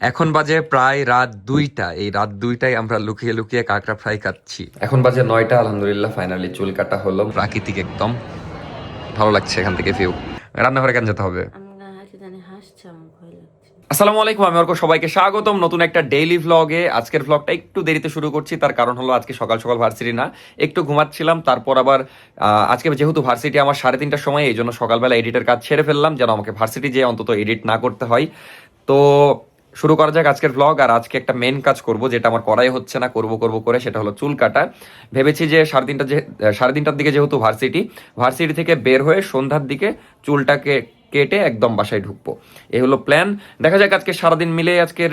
এখন বাজে প্রায় রাত 2টা। এই রাত 2টায় আমরা লুকিয়ে লুকিয়ে কাঁকড়া ফ্রাই খাচ্ছি। এখন বাজে 9টা। আলহামদুলিল্লাহ ফাইনালি চুল কাটা হলো, প্রাকৃতিক একদম ভালো লাগছে। এখান থেকে ভিউ। রান্নাঘরে কেন যেতে হবে? আসসালামু আলাইকুম, আমি অর্ক, সবাইকে স্বাগতম নতুন একটা ডেইলি ভ্লগে। আজকের ভ্লগটা একটু দেরিতে শুরু করছি, তার কারণ হলো আজকে সকাল সকাল ভার্সিটি না, একটু ঘুমাচ্ছিলাম। তারপর আবার আজকে যেহেতু ভার্সিটি আমার 3:30টার সময়, এই জন্য সকালবেলা এডিটের কাজ ছেড়ে ফেললাম, যেন আমাকে ভার্সিটি যেয়ে অন্তত এডিট না করতে হয়। তো শুরু করা যাক আজকের ভ্লগ। আর আজকে একটা মেন কাজ করব, যেটা আমার করাই হচ্ছে না, করব করব করে, সেটা হলো চুল কাটা। ভেবেছি যে 3:30টার দিকে যেহেতু ভার্সিটি থেকে বের হয়ে সন্ধ্যার দিকে চুলটাকে কেটে একদম বাসায় ঢুকবো। এই হলো প্ল্যান। দেখা যাক আজকে সারাদিন মিলে আজকের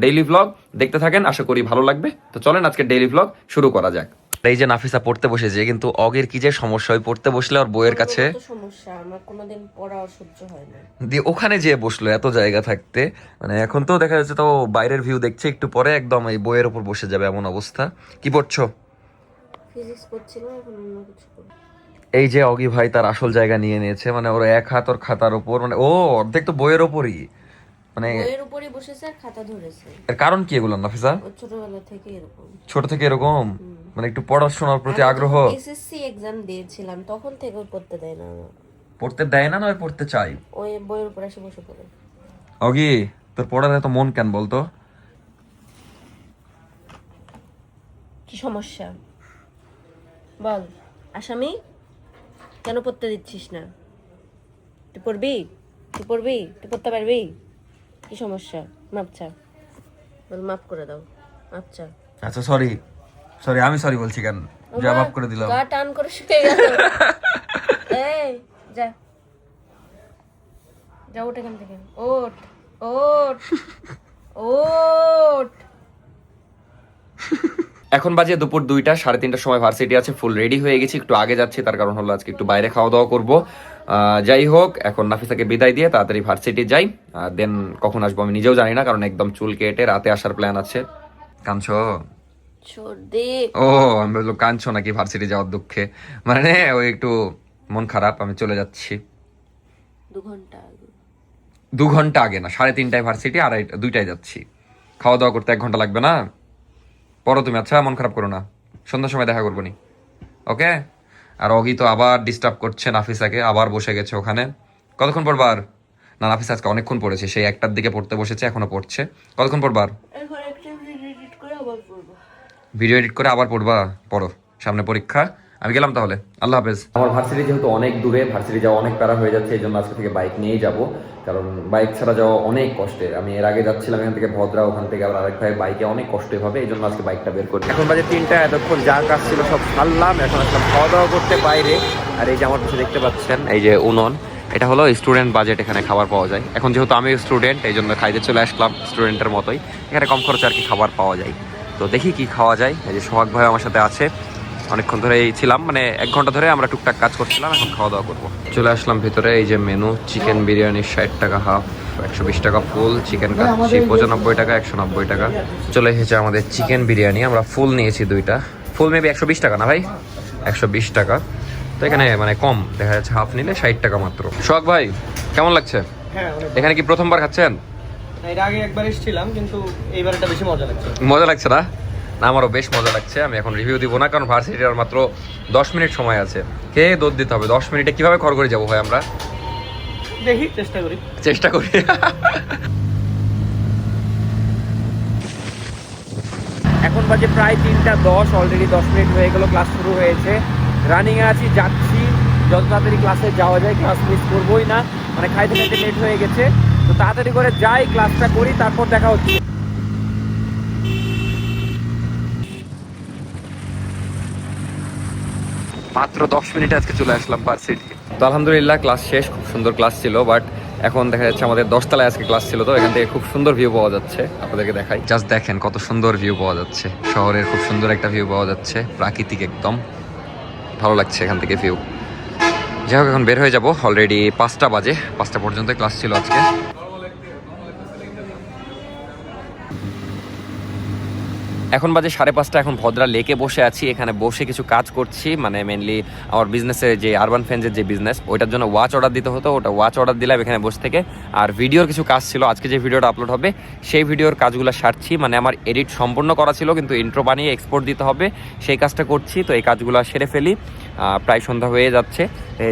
ডেইলি ভ্লগ দেখতে থাকেন, আশা করি ভালো লাগবে। তো চলেন আজকের ডেইলি ভ্লগ শুরু করা যাক। এই যে নাফিসা পড়তে বসেছে, কিন্তু অগের কি যে সমস্যা, হয় পড়তে বসলে আর বইয়ের কাছে সমস্যা, আমার কোনোদিন পড়া সহ্য হয় না। দিয়ে ওখানে যেয়ে বসলো এত জায়গা থাকতে। মানে এখন তো দেখা যাচ্ছে তো বাইরের ভিউ দেখছে, একটু পরে একদম এই বইয়ের উপর বসে যাবে এমন অবস্থা। কি পড়ছো? ফিজিক্স পড়ছিলাম, এখন অন্য কিছু করব। এই যে অগি ভাই তার আসল জায়গা নিয়ে নিয়েছে, মানে ওর এক হাত ওর খাতার উপর, মানে ও অর্ধেক তো বইয়ের ওপরই। মানে বইয়ের উপরই বসেছে আর খাতা ধরেছে। এর কারণ কি এগুলো নাফিসা? ও ছোটবেলা থেকে এরকম। ছোট থেকে এরকম, মানে একটু পড়াশোনার প্রতি আগ্রহ। এসএসসি এক্সাম দিয়েছিলাম, তখন থেকে ওই পড়তে দেয় না আমার। পড়তে দেয় না, নয় পড়তে চাই? ওই বইয়ের উপর এসে বসে পড়ে। অগি, তোর পড়ার এত মন কেন বলতো? কি সমস্যা বল, আসামি কেন পড়তে দিচ্ছিস না? তুই পড়বি, তুই পড়বি, তুই পড়তে পারবি? কি সমস্যা? মাপ চা, বল মাফ করে দাও, মাপ চা। আচ্ছা সরি, সরি, আমি সরি বলছি কেন? জবাব করে দিলাম। গা টান করে শুকিয়ে গেল। এই যা, যা ওঠ এখান থেকে, ওঠ ওঠ ওঠ। এখন বাজে দুপুর 2টা, 3:30টার সময় ভার্সিটি আছে, ফুল রেডি হয়ে গেছি। একটু আগে যাচ্ছি, তার কারণ হলো আজকে একটু বাইরে খাওয়া দাওয়া করবো। যাই হোক, এখন নাফিসাকে বিদায় দিয়ে তাড়াতাড়ি ভার্সিটি যাই। দেন কখন আসবো আমি নিজেও জানি না, কারণ একদম চুল কেটে রাতে আসার প্ল্যান আছে। কাঁদছো? সর্দি। ও, আমি বললো কাঁদছো নাকি ভার্সিটি যাওয়ার দুঃখে? মানে ওই একটু মন খারাপ, আমি চলে যাচ্ছি 2 ঘন্টা আগে। 2 ঘন্টা আগে না, 3:30টায় ভার্সিটি, আর 2টায় যাচ্ছি। খাওয়া দাওয়া করতে 1 ঘন্টা লাগবে না? পড়ো তুমি, আচ্ছা মন খারাপ করো না, সন্ধ্যার সময় দেখা করবো নি, ওকে? আর অগি তো আবার ডিস্টার্ব করছে নাফিসাকে, আবার বসে গেছে ওখানে। কতক্ষণ পড়বার? না, নাফিসা আজকে অনেকক্ষণ পড়েছে, সেই 1টার দিকে পড়তে বসেছে, এখনো পড়ছে। কতক্ষণ পড়বার? এখন একটা ভিডিও এডিট করে আবার পড়বো। ভিডিও এডিট করে আবার পড়বা? পড়ো, সামনে পরীক্ষা। আমি গেলাম তাহলে, আল্লাহ হাফেজ। আমার ভার্সিটি যেহেতু অনেক দূরে, ভার্সিটি যাওয়া অনেক প্যারা হয়ে যাচ্ছে, এই জন্য আজকে থেকে বাইক নিয়েই যাব, কারণ বাইক ছাড়া যাওয়া অনেক কষ্টের। আমি এর আগে যাচ্ছিলাম এখান থেকে ভদ্রা, ওখান থেকে আবার আরেক ভাই বাইকে, অনেক কষ্ট হবে, এই জন্য আজকে বাইকটা বের করি। এখন বাজে 3টা, এতক্ষণ যা কাজ ছিল সব সারলাম, এখন আসলাম খাওয়া দাওয়া করতে বাইরে। আর এই যে আমার পাশে দেখতে পাচ্ছেন, এই যে উনন, এটা হলো স্টুডেন্ট বাজেট, এখানে খাবার পাওয়া যায়। এখন যেহেতু আমি স্টুডেন্ট, এই জন্য খাইতে চলে আসলাম স্টুডেন্টের মতোই। এখানে কম খরচে আর কি খাবার পাওয়া যায়। তো দেখি কি খাওয়া যায়। এই যে সোহাগ ভাই আমার সাথে আছে, অনেকক্ষণ ধরেই ছিলাম, মানে 1 ঘন্টা ধরে আমরা টুকটাক কাজ করছিলাম, এখন খাওয়া দাওয়া করবো। চলে আসলাম ভিতরে। এই যে মেনু, চিকেন বিরিয়ানি 60 টাকা হাফ, 120 টাকা ফুল, চিকেন কাচ্চি 95 টাকা, 190 টাকা। চলে এসেছে আমাদের চিকেন বিরিয়ানি, আমরা ফুল নিয়েছি 2টা। ফুল মেবি 120 টাকা না ভাই? 120 টাকা। তো এখানে মানে কম দেখা যাচ্ছে, হাফ নিলে 60 টাকা মাত্র। সোহাগ ভাই কেমন লাগছে? হ্যাঁ, এখানে কি প্রথমবার খাচ্ছেন? এর আগে একবার এসেছিলাম, কিন্তু এইবার এটা বেশি মজা লাগছে। মজা লাগছে না? না, আমারও বেশ মজা লাগছে। আমি এখন রিভিউ দিব না, কারণ ভার্সিটির আর মাত্র 10 মিনিট সময় আছে। কে দৌড় দিতে হবে 10 মিনিটে, কিভাবে খড় করে যাবো ভাই আমরা? দেখি, চেষ্টা করি। চেষ্টা করি। এখন বাজে প্রায় 3:10, অলরেডি 10 মিনিট হয়ে গেল, ক্লাস শুরু হয়েছে। রানিংয়ে আছি, যাচ্ছি, যত তাড়াতাড়ি ক্লাসে যাওয়া যায়, ক্লাস মিস করবোই না। মানে খাইতে খাইতে লেট হয়ে গেছে, তো তাড়াতাড়ি করে যাই, ক্লাসটা করি, তারপর দেখা হচ্ছে। মাত্র 10 মিনিটে আজকে চলে আসলাম ভার্সিটি। তো আলহামদুলিল্লাহ ক্লাস শেষ, খুব সুন্দর ক্লাস ছিল। বাট এখন দেখা যাচ্ছে আমাদের 10 তলায় আজকে ক্লাস ছিল, তো এখান থেকে খুব সুন্দর ভিউ পাওয়া যাচ্ছে। আপনাদেরকে দেখাই, জাস্ট দেখেন কত সুন্দর ভিউ পাওয়া যাচ্ছে, শহরের খুব সুন্দর একটা ভিউ পাওয়া যাচ্ছে, প্রাকৃতিক একদম ভালো লাগছে এখান থেকে ভিউ। যাই হোক, এখন বের হয়ে যাব, অলরেডি 5টা বাজে, 5টা পর্যন্ত ক্লাস ছিল আজকে। এখন বাজে 5:30, এখন ভদ্রা লেকে বসে আছি, এখানে বসে কিছু কাজ করছি, মানে মেনলি আমার বিজনেসের যে আরবান ফ্রেন্ডসের যে বিজনেস, ওইটার জন্য ওয়াচ অর্ডার দিতে হতো, ওটা ওয়াচ অর্ডার দিলাম এখানে বসে থেকে। আর ভিডিওর কিছু কাজ ছিল, আজকে যে ভিডিওটা আপলোড হবে সেই ভিডিওর কাজগুলো সারছি, মানে আমার এডিট সম্পূর্ণ করা ছিল কিন্তু ইন্ট্রো বানিয়ে এক্সপোর্ট দিতে হবে, সেই কাজটা করছি। তো এই কাজগুলো সেরে ফেলি, প্রায় সন্ধ্যা হয়ে যাচ্ছে।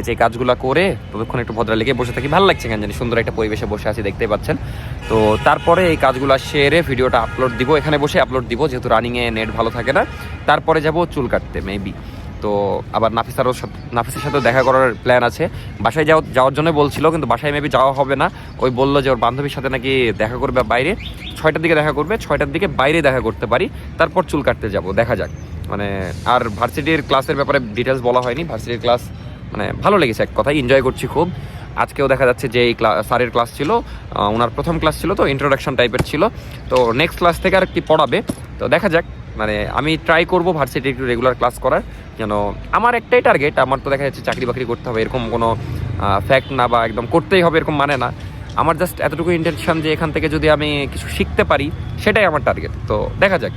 যে কাজগুলো করে ততক্ষণ একটু ভদ্রা লেগে বসে থাকি, ভালো লাগছে কেন জানি, সুন্দর একটা পরিবেশে বসে আছি দেখতেই পাচ্ছেন। তো তারপরে এই কাজগুলো সেরে ভিডিওটা আপলোড দিব, এখানে বসে আপলোড দিব যেহেতু রানিংয়ে নেট ভালো থাকে না। তারপরে যাব চুল কাটতে মেবি, তো আবার নাফিসের সাথে দেখা করার প্ল্যান আছে। বাসায় যাওয়ার জন্য বলছিল, কিন্তু বাসায় মেবি যাওয়া হবে না। ওই বললো যে ওর বান্ধবীর সাথে নাকি দেখা করবে বাইরে, 6টার দিকে দেখা করবে, 6টার দিকে বাইরে দেখা করতে পারি, তারপর চুল কাটতে যাব, দেখা যাক। মানে আর ভার্সিটির ক্লাসের ব্যাপারে ডিটেলস বলা হয়নি। ভার্সিটির ক্লাস মানে ভালো লেগেছে, এক কথায় এনজয় করছি খুব। আজকেও দেখা যাচ্ছে যে এই স্যারের ক্লাস ছিল, ওনার প্রথম ক্লাস ছিল, তো ইন্ট্রোডাকশন টাইপের ছিল। তো নেক্সট ক্লাস থেকে আর কি পড়াবে, তো দেখা যাক। মানে আমি ট্রাই করবো ভার্সিটি একটু রেগুলার ক্লাস করার, যেন আমার একটাই টার্গেট, আমার তো দেখা যাচ্ছে চাকরি বাকরি করতে হবে এরকম কোনো ফ্যাক্ট না, বা একদম করতেই হবে এরকম মানে না। আমার জাস্ট এতটুকু ইন্টেনশন যে এখান থেকে যদি আমি কিছু শিখতে পারি সেটাই আমার টার্গেট, তো দেখা যাক।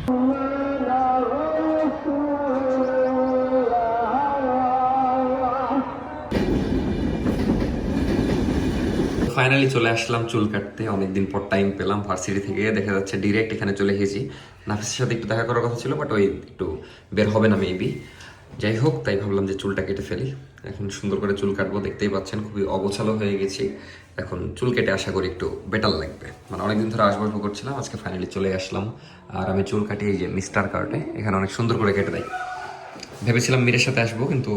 ফাইনালি চলে আসলাম চুল কাটতে, অনেকদিন পর টাইম পেলাম। ভার্সিটি থেকে দেখা যাচ্ছে ডিরেক্ট এখানে চলে এসেছি। নাফিসের সাথে একটু দেখা করার কথা ছিল, বাট ওই একটু বের হবে না মেবি, যাই হোক, তাই ভাবলাম যে চুলটা কেটে ফেলি। এখন সুন্দর করে চুল কাটবো, দেখতেই পাচ্ছেন খুবই অগোছালো হয়ে গেছি। এখন চুল কেটে আশা করি একটু বেটার লাগবে, মানে অনেকদিন ধরে আসবো করছিলাম, আজকে ফাইনালি চলে আসলাম। আর আমি চুল কাটি এই যে মিস্টার কার্টে, এখানে অনেক সুন্দর করে কেটে দেয়। ভেবেছিলাম মীরের সাথে আসবো, কিন্তু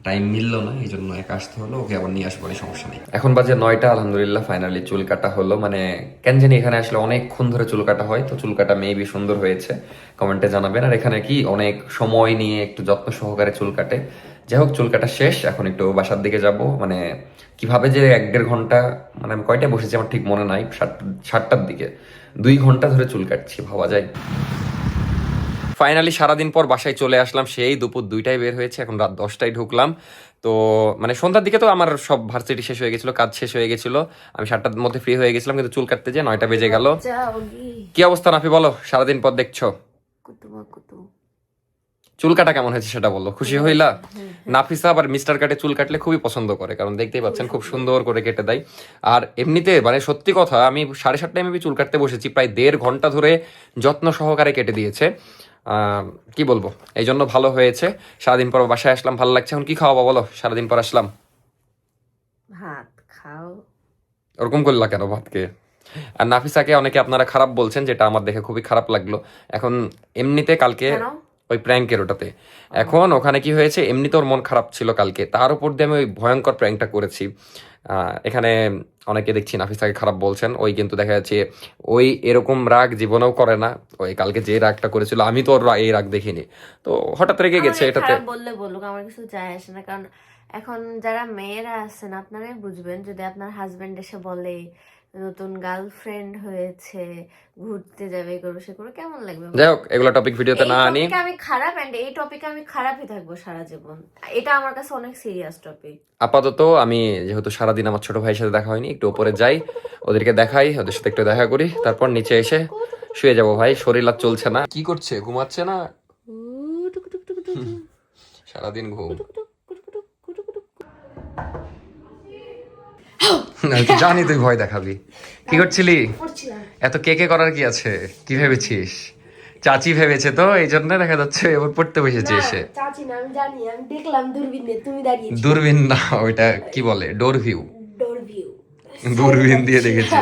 টাইম মিললো না, এই জন্য একা আসতে হলো, ওকে আবার নিয়ে আসবো, সমস্যা নেই। এখন বাজে 9টা, আলহামদুলিল্লাহ ফাইনালি চুল কাটা হলো। মানে কেন জানি এখানে আসলে অনেকক্ষণ ধরে চুল কাটা হয়, তো চুল কাটা মেবি সুন্দর হয়েছে, কমেন্টে জানাবেন। আর এখানে কি অনেক সময় নিয়ে একটু যত্ন সহকারে চুল কাটে। যাই হোক, চুল কাটা শেষ, এখন একটু বাসার দিকে যাব। মানে কিভাবে যে 1-1.5 ঘন্টা, মানে আমি কয়টায় বসেছি আমার ঠিক মনে নাই, 7টার দিকে 2 ঘন্টা ধরে চুল কাটছি, ভাবা যায়। ফাইনালি সারাদিন পর বাসায় চলে আসলাম, সেই দুপুর 2টায় বের হয়েছে, এখন রাত 10টায় ঢুকলাম। তো মানে সন্ধ্যার দিকে তো আমার সব ভার্সিটি শেষ হয়ে গেছিল, কাজ শেষ হয়ে গেছিল, আমি 7টার মধ্যে ফ্রি হয়ে গেছিলাম, কিন্তু চুল কাটতে যে 9টা বেজে গেল। কি অবস্থা নাফি, বলো, সারাদিন পর দেখছো চুল কাটা কেমন হয়েছে সেটা বললো, খুশি হইলা? নাফিসা আবার মিস্টার কাটে চুল কাটলে খুবই পছন্দ করে, কারণ দেখতেই পাচ্ছেন খুব সুন্দর করে কেটে দেয়। আর এমনিতে মানে সত্যি কথা, আমি 7:30টায় আমি চুল কাটতে বসেছি, প্রায় 1.5 ঘন্টা ধরে যত্ন সহকারে কেটে দিয়েছে। কি বলবো, এই জন্য ভালো হয়েছে। সারাদিন পর বাসায় আসলাম, ভালো লাগছে। এখন কি খাওয়াবো বলো, সারাদিন পর আসলাম। ভাত খাও। ওরকম করলা কেন ভাতকে? আর নাফিসাকে অনেকে আপনারা খারাপ বলছেন, যেটা আমার দেখে খুবই খারাপ লাগলো। এখন এমনিতে কালকে ওই প্র্যাঙ্কের ওটাতে, এখন ওখানে কি হয়েছে, এমনিতে ওর মন খারাপ ছিল কালকে, তার উপর দিয়ে আমি ওই ভয়ঙ্কর প্র্যাঙ্কটা করেছি। এখানে অনেকে দেখছি নাফিসাকে খারাপ বলছেন, ওই কিন্তু দেখা যাচ্ছে ওই এরকম রাগ জীবনেও করে না। ওই কালকে যে রাগটা করেছিল, আমি তো ওর এই রাগ দেখিনি, তো হঠাৎ রেগে গেছে এটাতে। বললে বলুক, আমার কিছু যায় আসে না, কারণ এখন যারা মেয়েরা আছেন আপনারাই বুঝবেন, যদি আপনার হাজবেন্ড এসে বলে নতুন গার্লফ্রেন্ড হয়েছে, ঘুরতে যাবে, করবে, সে করবে, কেমন লাগবে? যাই হোক, এগুলো টপিক ভিডিওতে না আনি। আমি খারাপ, এন্ড এই টপিকে আমি খারাপই থাকবো সারা জীবন, এটা আমার কাছে অনেক সিরিয়াস টপিক। আপাতত আমি যেহেতু সারাদিন আমার ছোট ভাইয়ের সাথে দেখা হয়নি, একটু উপরে যাই, ওদেরকে দেখাই, ওদের সাথে একটু দেখা করি, তারপর নিচে এসে শুয়ে যাবো। ভাই শরীর আর চলছে না। কি করছে, ঘুমাচ্ছে না? সারাদিন ঘুম। জানি তুই ভয় দেখাবি। কি করছিলি? এত কে করার কি আছে? কি ভেবেছিস? চাচি ভেবেছে তো, এই জন্য দেখা যাচ্ছে এবার পড়তে বসেছে এসে। চাচি না, আমি জানি, আমি দেখলাম দূরবীনে তুমি দাঁড়িয়েছো। দূরবীন না, ওইটা কি বলে, ডোর ভিউ। দূরবীন দিয়ে দেখেছে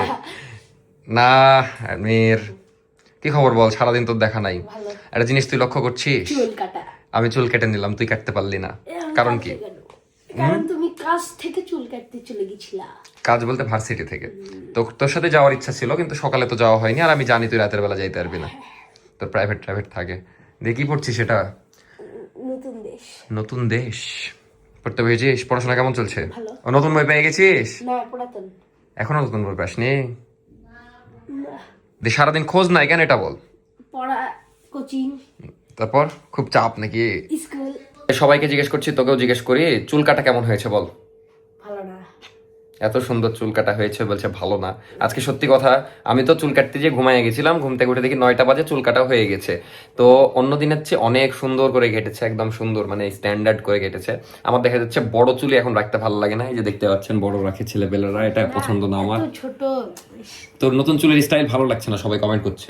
না। আমির, কি খবর বল, সারাদিন তোর দেখা নাই। একটা জিনিস তুই লক্ষ্য করছিস, আমি চুল কেটে নিলাম, তুই কাটতে পারলি না, কারণ কি? কারণ তুমি কাজ থেকে চুল কাটতে চলে গেছিলা। কাজ বলতে ভার্সিটি থেকে। তো তোর সাথে যাওয়ার ইচ্ছা ছিল, কিন্তু সকালে তো যাওয়া হয়নি, আর আমি জানি তুই রাতের বেলা যাইতে পারবি না, তোর প্রাইভেট থাকে। দিয়ে কি পড়ছিস সেটা? নতুন দেশ পড়তে পেয়েছিস? পড়াশোনা কেমন চলছে? নতুন বই পেয়ে গেছিস? এখনো নতুন বই পাসনি? সারাদিন খোঁজ নাই কেন, এটা বল। কোচিং, তারপর খুব চাপ নাকি? স্কুল। সবাইকে জিজ্ঞেস করছি, তোকেও জিজ্ঞেস করি, চুল কাটা কেমন হয়েছে বল। ভালো না। এত সুন্দর চুল কাটা হয়েছে, বলছে ভালো না। আজকে সত্যি কথা, আমি তো চুল কাটতে যেয়ে ঘুমায় গেছিলাম, ঘুম থেকে উঠে দেখি 9টা বাজে চুল কাটা হয়ে গেছে। তো অন্য দিনের চেয়ে অনেক সুন্দর করে কেটেছে, একদম সুন্দর, মানে স্ট্যান্ডার্ড করে কেটেছে। আমার দেখা যাচ্ছে বড় চুলে এখন রাখতে ভালো লাগে না, এই যে দেখতে পাচ্ছেন বড় রাখে ছেলেপেলেরা, এটা পছন্দ না আমার। ছোট তোর নতুন চুলের স্টাইল ভালো লাগছে না, সবাই কমেন্ট করছে।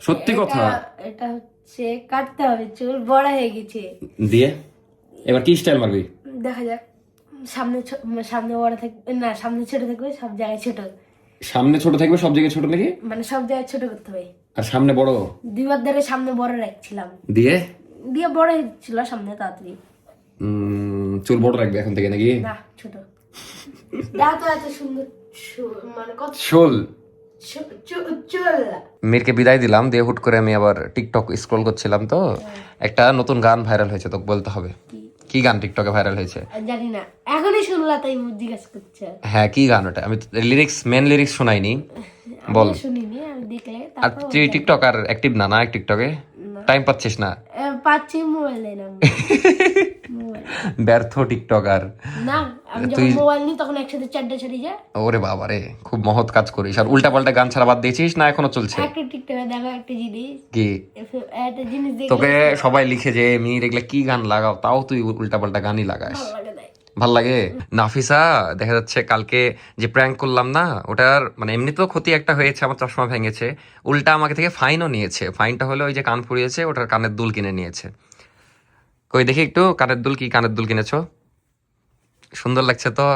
সত্যি কথা, এটা হচ্ছে কাটতে হবে, চুল বড় হয়ে গেছে। দিয়ে এবার কি স্টাইল মারবি? দেখা যাক, সামনে বড় থাকবে না, সামনে ছোট থাকবে, সব জায়গায় ছোট। সামনে ছোট থাকবে সব জায়গায় ছোট নাকি? মানে সব জায়গায় ছোট করতে হবে। আর সামনে বড়? দুইবার ধরে সামনে বড় রাখছিলাম, দিয়ে দিয়ে বড় হচ্ছিল সামনে তাড়াতাড়ি। চুল বড় রাখবে এখন থেকে নাকি? না, ছোট। দাও তো, এত সুন্দর মানে কত চুল। চুল। মিরকে বিদায় দিলাম দিয়ে হুট করে আমি আবার টিকটক স্ক্রল করছিলাম, তো একটা নতুন গান ভাইরাল হয়েছে, তোকে বলতে হবে। কি গান টিকটকে ভাইরাল হয়েছে? জানি না, এখনই শুনলা তাই জিজ্ঞাসা করছে। হ্যাঁ, কি গান ওটা? আমি মেন লিরিক্স শোনাইনি, বল। আমি শুনিনি, আমি দেখলে আর তুই টিকটক আর অ্যাক্টিভ না টিকটকে? টাইম পাচ্ছিস না? পাচ্ছি, মোবাইল না। ব্যর্থ টিকটকার না, আমি যখন মোবাইল নিই তখন একসাথে 4টা ছড়িয়ে যায়। ওরে বাবা রে, খুব মহৎ কাজ করিস। আর উল্টা পাল্টা গান ছাড়া বাদ দিয়েছিস না এখনো চলছে? একটা টিকটকে দেখো একটা জিনিস, কি একটা জিনিস দেখে তোকে সবাই লিখে যে মির এগুলা কি গান লাগাও, তাও তুই উল্টা পাল্টা গানই লাগাস। ভালো লাগে দেয়। ভাল লাগে। নাফিসা দেখা যাচ্ছে কালকে যে প্র্যাঙ্ক করলাম না, ওটার মানে এমনি তো ক্ষতি একটা হয়েছে, আমার চশমা ভেঙেছে, উল্টা আমাকে থেকে ফাইনও নিয়েছে। ফাইনটা হলো ওই যে কান ফুরিয়েছে, ওটার কানের দুল কিনে নিয়েছে। কই দেখি একটু কানের দুল, কি কানের দুল কিনেছো? সুন্দর লাগছে তো।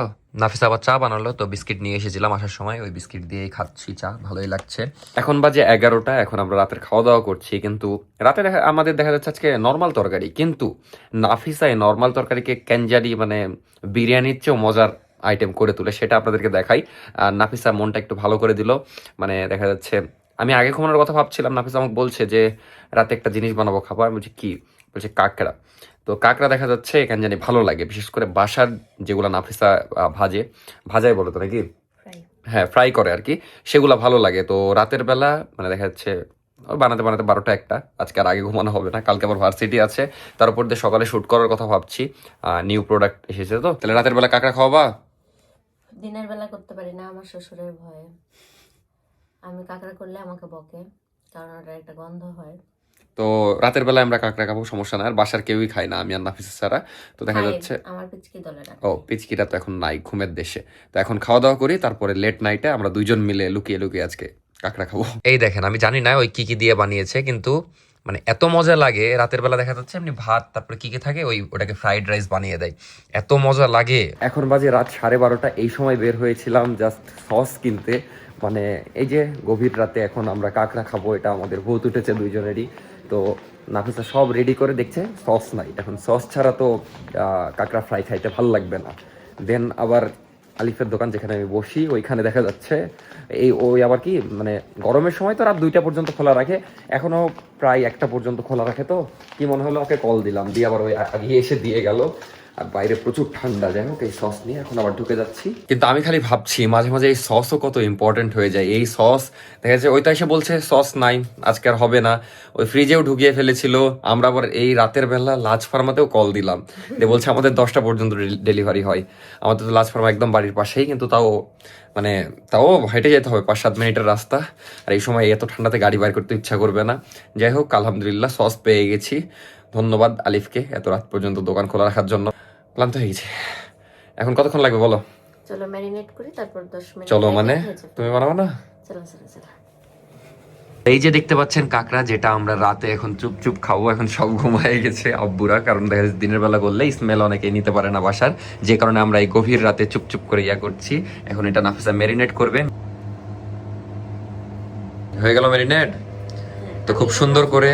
নাফিসা আবার চা বানালো, তো বিস্কিট নিয়ে এসেছিলাম আসার সময়, ওই বিস্কিট দিয়েই খাচ্ছি চা, ভালোই লাগছে। এখন বাজে 11টা, এখন আমরা রাতের খাওয়া দাওয়া করছি। কিন্তু রাতে আমাদের দেখা যাচ্ছে আজকে নর্মাল তরকারি, কিন্তু নাফিসা এই নর্মাল তরকারিকে ক্যানজারি মানে বিরিয়ানির চেয়েও মজার আইটেম করে তুলে, সেটা আপনাদেরকে দেখাই। আর নাফিসা মনটা একটু ভালো করে দিল, মানে দেখা যাচ্ছে আমি আগে ঘুমানোর কথা ভাবছিলাম, নাফিসা আমাকে বলছে যে রাতে একটা জিনিস বানাবো খাবার, বলছি কি? বলছে কাঁকড়া। তো কাঁকড়া দেখা যাচ্ছে এখানে জানি ভালো লাগে, বিশেষ করে বাসার যেগুলো নাফিসা ভাজাই বলো তো নাকি? হ্যাঁ, ফ্রাই করে আর কি, সেগুলো ভালো লাগে। তো রাতের বেলা মানে দেখা যাচ্ছে বানাতে বানাতে 12টা 1টা, আজকে আর আগে ঘুমানো হবে না, কালকে আবার ভার্সিটি আছে, তার উপর দিয়ে সকালে শ্যুট করার কথা ভাবছি। নিউ প্রোডাক্ট এসেছে, তো তাহলে রাতের বেলা কাঁকড়া খাওয়াবা? দিনের বেলা করতে পারি না, আমার শ্বশুরের ভয়ে। আমি কাঁকড়া করলে আমাকে বকে, কারণ ওটা একটা গন্ধ হয়। তো রাতের বেলায় আমরা কাঁকড়া খাবো, সমস্যা নাই। আর বাসার কেউই খায় না, আমি আর নাফিসা ছাড়া। তো দেখা যাচ্ছে আমার পিচকি দলে রাখে। ও, পিচকিটা তো এখন নাই, ঘুমের দেশে। তো এখন খাওয়া দাওয়া করি, তারপরে লেট নাইটে আমরা দুইজন মিলে লুকিয়ে লুকিয়ে আজকে কাঁকড়া খাবো। এই দেখেন, আমি জানি না ওই কি কি দিয়ে বানিয়েছে, কিন্তু মানে এত মজা লাগে। রাতের বেলা দেখা যাচ্ছে এমনি ভাত, তারপরে কি কি থাকে ওটাকে ফ্রাইড রাইস বানিয়ে দেয়, এত মজা লাগে। এখন বাজে রাত 12:30, এই সময় বের হয়েছিলাম জাস্ট সস কিনতে। মানে এই যে গভীর রাতে এখন আমরা কাঁকড়া খাবো, এটা আমাদের ভূত উঠেছে দুইজনেরই। তো নাফিসা সব রেডি করে দেখছে, সস নাই। এখন সস ছাড়া তো কাঁকড়া ফ্রাই খাইতে ভালো লাগবে না। দেন আবার আলিফের দোকান যেখানে আমি বসি, ওইখানে দেখা যাচ্ছে ওই আবার কি মানে গরমের সময় তো রাত 2টা পর্যন্ত খোলা রাখে, এখনো প্রায় 1টা পর্যন্ত খোলা রাখে। তো কি মনে হলো, ওকে কল দিলাম, দিয়ে আবার ওই আগে এসে দিয়ে গেল। আর বাইরে প্রচুর ঠান্ডা, যাই হোক এই সস নিয়ে এখন আবার ঢুকে যাচ্ছি। কিন্তু আমি খালি ভাবছি মাঝে মাঝে এই সসও কত ইম্পর্টেন্ট হয়ে যায়। এই সস দেখা যাচ্ছে ওইটা এসে বলছে সস নাই, আজকে আর হবে না, ওই ফ্রিজেও ঢুকিয়ে ফেলেছিল। আমরা আবার এই রাতের বেলা লাজ ফার্মাতেও কল দিলাম, দিয়ে বলছে আমাদের 10টা পর্যন্ত ডেলিভারি হয়। আমাদের তো লাজ ফার্মা একদম বাড়ির পাশেই, কিন্তু তাও হেঁটে যেতে হবে 5-7 মিনিটের রাস্তা। আর এই সময় এত ঠান্ডাতে গাড়ি বাইর করতে ইচ্ছা করবে না। যাই হোক, আলহামদুলিল্লাহ সস পেয়ে গেছি। ধন্যবাদ আলিফকে এত রাত পর্যন্ত দোকান খোলা রাখার জন্য। ক্লান্ত হয়ে গেছে। এখন কতক্ষণ লাগবে বলো? চলো ম্যারিনেট করি, তারপর 10 মিনিট। চলো, মানে তুমি বানাবো না? চলো চলো চলো। এই যে দেখতে পাচ্ছেন কাঁকড়া, যেটা আমরা রাতে এখন চুপচুপ খাবো। এখন সব ঘুমায় গেছে আব্বুরা, কারণ দেখা যাচ্ছে দিনের বেলা করলে স্মেল অনেকে নিতে পারে না বাসার, যে কারণে আমরা এই গভীর রাতে চুপচুপ করে করছি। এখন এটা নাফিসা ম্যারিনেট করবে। হয়ে গেল ম্যারিনেট, তো খুব সুন্দর করে।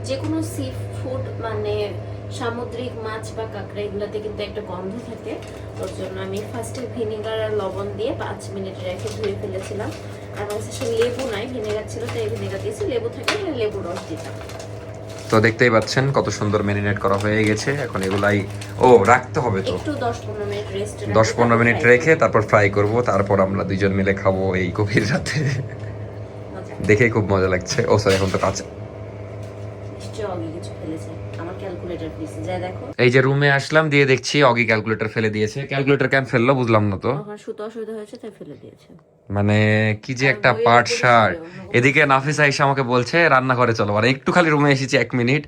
যে কোনো সি ফুড মানে সামুদ্রিক মাছ বা কাঁকড়া এগুলোতে কিন্তু একটা গন্ধ থাকে, ওর জন্য আমি ফার্স্টে ভিনেগার আর লবণ দিয়ে 5 মিনিট রেখে ধুয়ে ফেলেছিলাম। আর আমার কাছে লেবু নাই, ভিনেগার ছিল তাই ভিনেগার দিয়েছি, লেবু থাকলে লেবু রস দিতাম। তো দেখতেই পাচ্ছেন কত সুন্দর ম্যারিনেট করা হয়ে গেছে। এখন এগুলাই রাখতে হবে, তো একটু 10-15 মিনিট রেস্ট 10-15 মিনিট রেখে তারপর ফ্রাই করব, তারপর আমরা দুইজন মিলে খাবো এই গভীর রাতে। দেখে খুব মজা লাগছে। ও সরি, এখন তো কাঁচা। নিশ্চয়ই অগি কিছু ফেলেছে, আমার ক্যালকুলেটর ফেলেছে, যা দেখো। এই যে রুমে আসলাম, দিয়ে দেখছি অগি ক্যালকুলেটর ফেলে দিয়েছে। ক্যালকুলেটর কেন ফেললো বুঝলাম না তো। ওখানে সুতো অসুবিধা হয়েছে তাই ফেলে দিয়েছে। মানে কি যে আর একটা বইয়ের পাট উপরে শার্ট। ছিল, অন্য এদিকে নাফিসা এসে আমাকে বলছে রান্নাঘরে চলো, মানে একটু খালি রুমে এসেছি 1 মিনিট,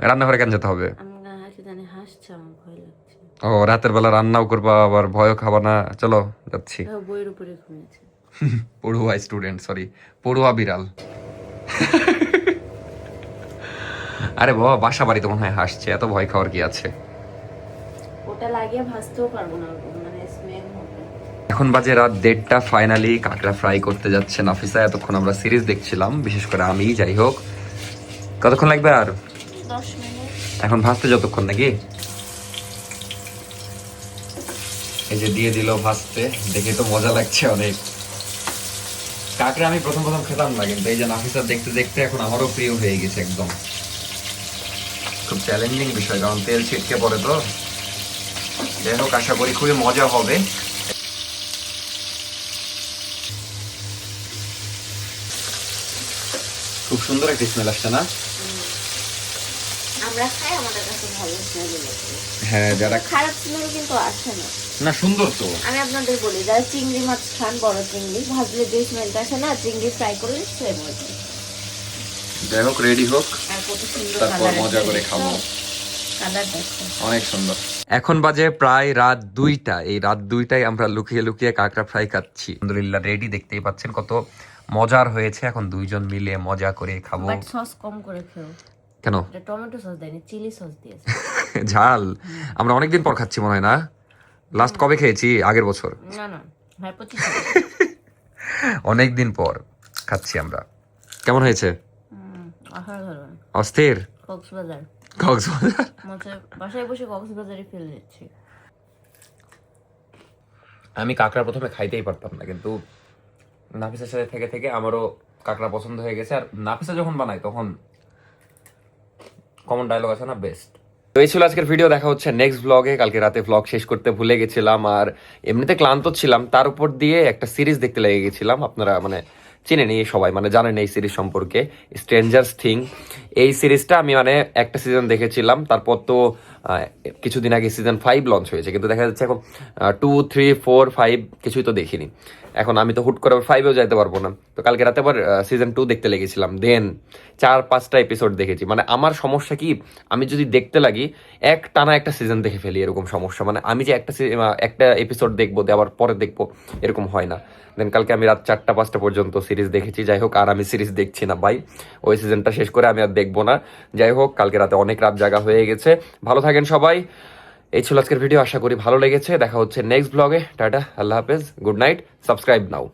রান্নাঘরে কেন যেতে হবে? আমি না হাসি জানি হাসছে, আমার ভয় লাগছে। ও রাতের বেলা রান্নাও করবা, আবার ভয়ও খাবা না, চলো যাচ্ছি। ও বইয়ের উপরে ঘুমিয়েছে। পড়ুয়া স্টুডেন্ট, সরি পড়ুয়া বিড়াল। আরে বাবা, বাসা বাড়িতে মনে হয় হাসছে, এত ভয় খাওয়ার কি আছে। ওটা লাগিয়ে ভাজতেও পারবো না, মানে স্মেল হবে। এখন বাজে রাত 1:30, ফাইনালি কাঁকড়া ফ্রাই করতে যাচ্ছে নাফিসা। এতক্ষণ আমরা সিরিজ দেখছিলাম, বিশেষ করে আমি। যাই হোক, কতক্ষণ লাগবে আর? 10 মিনিট। এখন ভাজতে যতক্ষণ নাকি? এই যে দিয়ে দিল ভাজতে, দেখে তো মজা লাগছে অনেক। কাঁকড়া আমি প্রথম খেতাম না, কিন্তু এই যে নাফিসা দেখতে দেখতে এখন আমারও প্রিয় হয়ে গেছে একদম। খুব চ্যালেঞ্জিং বিষয়, কারণ তেল ছিটকে পড়ে তো। যাই হোক, আশা করি খুবই মজা হবে। খুব সুন্দর একটা স্মেল আসছে না? আমরা খাই, আমাদের কাছে ভালো স্মেল লাগে। হ্যাঁ, যারা খারাপ স্মেল কিন্তু আসে না। না, সুন্দর তো। আমি আপনাদের বলি, যারা চিংড়ি মাছ খান, বড় চিংড়ি ভাজলে যে স্মেলটা আসে না, চিংড়ি ফ্রাই করলে সেম হয়। যাই হোক, রেডি হোক, আর কত সুন্দর তারপর কালার, মজা করে খাবো। কালার দেখো অনেক সুন্দর। এখন বাজে প্রায় রাত 2টা। এই রাত 2টায় আমরা লুকিয়ে লুকিয়ে কাঁকড়া ফ্রাই খাচ্ছি। আলহামদুলিল্লাহ রেডি, দেখতেই পাচ্ছেন কত মজার হয়েছে। এখন দুইজন মিলে মজা করে খাবো। বাট সস কম করে খেও। কেন? এটা টমেটো সস দেয়নি, চিলি সস দিয়েছে। ঝাল। আমরা অনেকদিন পর খাচ্ছি মনে হয় না? লাস্ট কবে খেয়েছি? আগের বছর। না না, হ্যাঁ 25 অনেকদিন পর খাচ্ছি আমরা। কেমন হয়েছে? অসাধারণ। অস্থির। কক্সবাজার কক্সবাজার। বাসায় বসে কক্সবাজারে ফেলে দিচ্ছি। আমি কাঁকড়া প্রথমে খাইতেই পারতাম না, কিন্তু নাফিসার সাথে থেকে থেকে আমারও কাঁকড়া পছন্দ হয়ে গেছে। আর নাফিসা যখন বানায় তখন কমন ডায়লগ আছে না, বেস্ট। তো এই ছিল আজকের ভিডিও, দেখা হচ্ছে নেক্সট ব্লগে। কালকে রাতে ব্লগ শেষ করতে ভুলে গেছিলাম, আর এমনিতে ক্লান্ত ছিলাম, তার উপর দিয়ে একটা সিরিজ দেখতে লেগে গেছিলাম। আপনারা মানে চিনেন এই সবাই, মানে জানেন এই সিরিজ সম্পর্কে, স্ট্রেঞ্জার্স থিং। এই সিরিজটা আমি মানে একটা সিজন দেখেছিলাম, তারপর তো কিছুদিন আগে সিজন 5 লঞ্চ হয়েছে, কিন্তু দেখা যাচ্ছে এখন 2, 3, 4, 5 কিছুই তো দেখিনি। এখন আমি তো হুট করে 5-এও যাইতে পারবো না। তো কালকে রাতে আবার সিজন 2 দেখতে লেগেছিলাম, দেন 4-5টা এপিসোড দেখেছি। মানে আমার সমস্যা কি, আমি যদি দেখতে লাগি এক টানা একটা সিজন দেখে ফেলি, এরকম সমস্যা। মানে আমি যে একটা এপিসোড দেখবো আবার পরে দেখবো, এরকম হয় না। দেন কালকে আমি রাত 4টা-5টা পর্যন্ত সিরিজ দেখেছি। যাই হোক, আর আমি সিরিজ দেখছি না ভাই, ওই সিজনটা শেষ করে আমি আর দেখবো না। যাই হোক, কালকে রাতে অনেক রাত জাগা হয়ে গেছে। ভালো থাকেন সবাই। এই ছিল আজকের ভিডিও, আশা করি ভালো লেগেছে। দেখা হচ্ছে নেক্সট ব্লগে। টাটা, আল্লাহ হাফেজ, গুড নাইট, সাবস্ক্রাইব নাও।